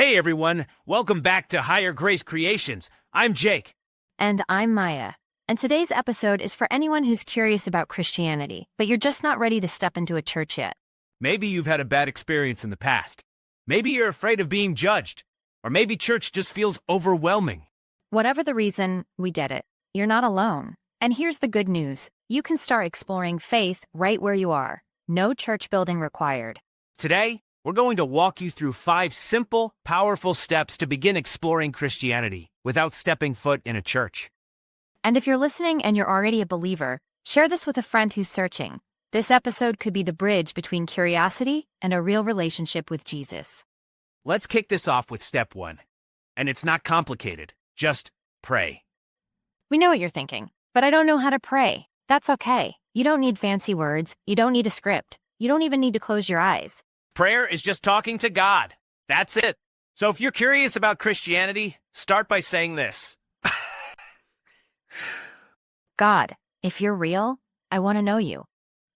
Hey everyone, welcome back to Higher Grace Creations. I'm Jake. And I'm Maya. And today's episode is for anyone who's curious about Christianity, but you're just not ready to step into a church yet. Maybe you've had a bad experience in the past. Maybe you're afraid of being judged. Or maybe church just feels overwhelming. Whatever the reason, we get it. You're not alone. And here's the good news. You can start exploring faith right where you are. No church building required. Today, we're going to walk you through 5 simple, powerful steps to begin exploring Christianity without stepping foot in a church. And if you're listening and you're already a believer, share this with a friend who's searching. This episode could be the bridge between curiosity and a real relationship with Jesus. Let's kick this off with step 1. And it's not complicated. Just pray. We know what you're thinking, but I don't know how to pray. That's okay. You don't need fancy words. You don't need a script. You don't even need to close your eyes. Prayer is just talking to God. That's it. So if you're curious about Christianity, start by saying this. God, if you're real, I want to know you.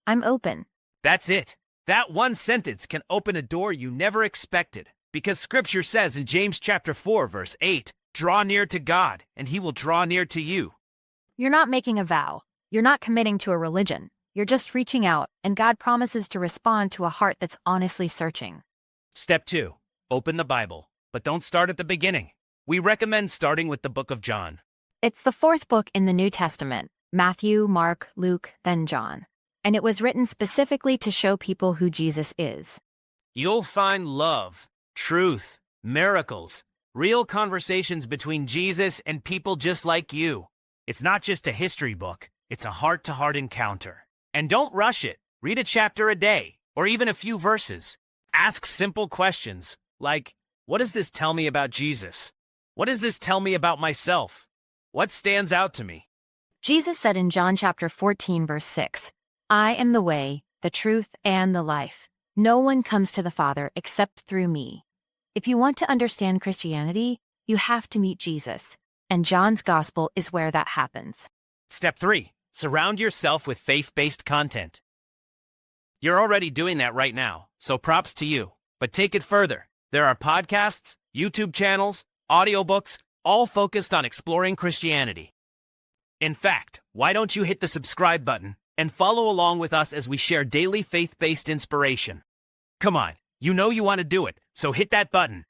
I'm open. That's it. That one sentence can open a door you never expected. Because Scripture says in James chapter 4, verse 8, draw near to God, and he will draw near to you. You're not making a vow. You're not committing to a religion. You're just reaching out, and God promises to respond to a heart that's honestly searching. Step 2. Open the Bible. But don't start at the beginning. We recommend starting with the book of John. It's the 4th book in the New Testament. Matthew, Mark, Luke, then John. And it was written specifically to show people who Jesus is. You'll find love, truth, miracles, real conversations between Jesus and people just like you. It's not just a history book. It's a heart-to-heart encounter. And don't rush it. Read a chapter a day, or even a few verses. Ask simple questions, like, what does this tell me about Jesus? What does this tell me about myself? What stands out to me? Jesus said in John chapter 14, verse 6, I am the way, the truth, and the life. No one comes to the Father except through me. If you want to understand Christianity, you have to meet Jesus. And John's gospel is where that happens. Step 3. Surround yourself with faith-based content. You're already doing that right now, so props to you. But take it further. There are podcasts, YouTube channels, audiobooks, all focused on exploring Christianity. In fact, why don't you hit the subscribe button and follow along with us as we share daily faith-based inspiration? Come on, you know you want to do it, so hit that button.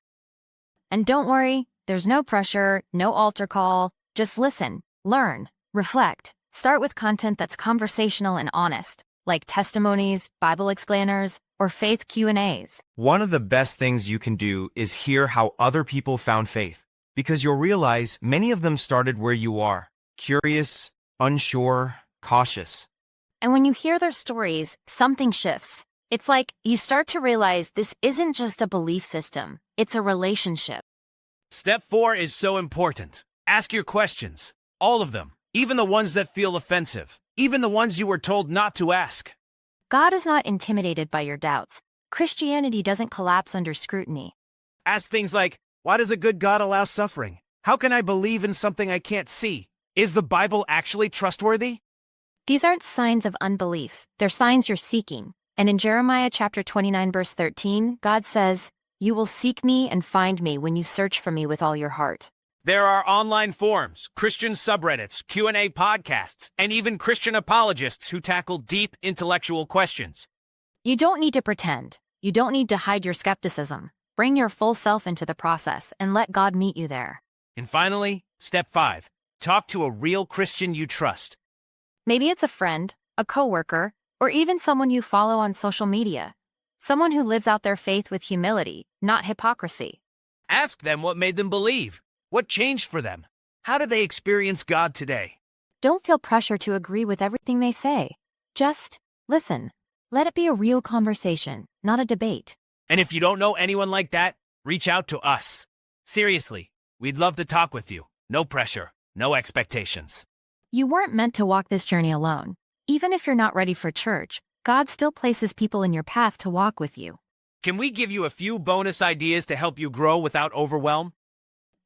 And don't worry, there's no pressure, no altar call. Just listen, learn, reflect. Start with content that's conversational and honest, like testimonies, Bible explainers, or faith Q&As. One of the best things you can do is hear how other people found faith, because you'll realize many of them started where you are, curious, unsure, cautious. And when you hear their stories, something shifts. It's like you start to realize this isn't just a belief system, it's a relationship. Step 4 is so important. Ask your questions, all of them. Even the ones that feel offensive. Even the ones you were told not to ask. God is not intimidated by your doubts. Christianity doesn't collapse under scrutiny. Ask things like, why does a good God allow suffering? How can I believe in something I can't see? Is the Bible actually trustworthy? These aren't signs of unbelief. They're signs you're seeking. And in Jeremiah chapter 29, verse 13, God says, you will seek me and find me when you search for me with all your heart. There are online forums, Christian subreddits, Q&A podcasts, and even Christian apologists who tackle deep intellectual questions. You don't need to pretend. You don't need to hide your skepticism. Bring your full self into the process and let God meet you there. And finally, step 5, talk to a real Christian you trust. Maybe it's a friend, a coworker, or even someone you follow on social media. Someone who lives out their faith with humility, not hypocrisy. Ask them what made them believe. What changed for them? How did they experience God today? Don't feel pressure to agree with everything they say. Just listen. Let it be a real conversation, not a debate. And if you don't know anyone like that, reach out to us. Seriously, we'd love to talk with you. No pressure, no expectations. You weren't meant to walk this journey alone. Even if you're not ready for church, God still places people in your path to walk with you. Can we give you a few bonus ideas to help you grow without overwhelm?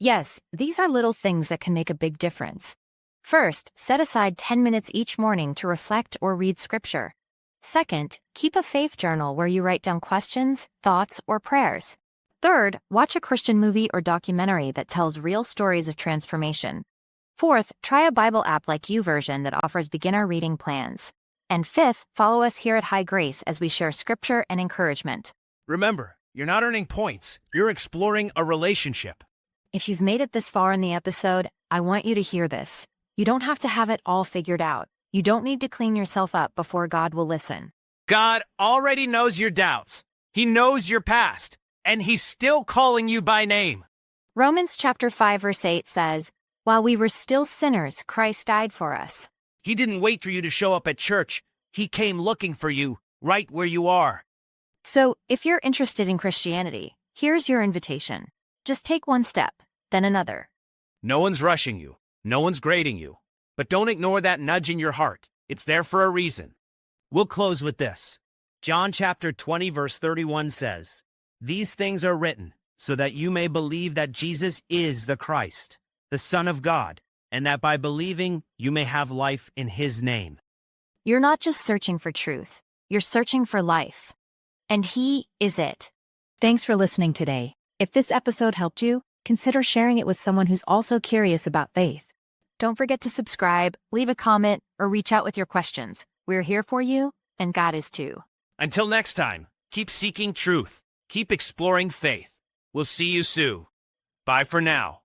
Yes, these are little things that can make a big difference. First, set aside 10 minutes each morning to reflect or read scripture. Second, keep a faith journal where you write down questions, thoughts, or prayers. Third, watch a Christian movie or documentary that tells real stories of transformation. Fourth, try a Bible app like YouVersion that offers beginner reading plans. And fifth, follow us here at High Grace as we share scripture and encouragement. Remember, you're not earning points, you're exploring a relationship. If you've made it this far in the episode, I want you to hear this. You don't have to have it all figured out. You don't need to clean yourself up before God will listen. God already knows your doubts. He knows your past, and He's still calling you by name. Romans chapter 5 verse 8 says, "While we were still sinners, Christ died for us." He didn't wait for you to show up at church. He came looking for you right where you are. So, if you're interested in Christianity, here's your invitation. Just take one step, then another. No one's rushing you. No one's grading you. But don't ignore that nudge in your heart. It's there for a reason. We'll close with this. John chapter 20 verse 31 says, "These things are written so that you may believe that Jesus is the Christ, the Son of God, and that by believing you may have life in His name." You're not just searching for truth, you're searching for life. And He is it. Thanks for listening today. If this episode helped you, consider sharing it with someone who's also curious about faith. Don't forget to subscribe, leave a comment, or reach out with your questions. We're here for you, and God is too. Until next time, keep seeking truth. Keep exploring faith. We'll see you soon. Bye for now.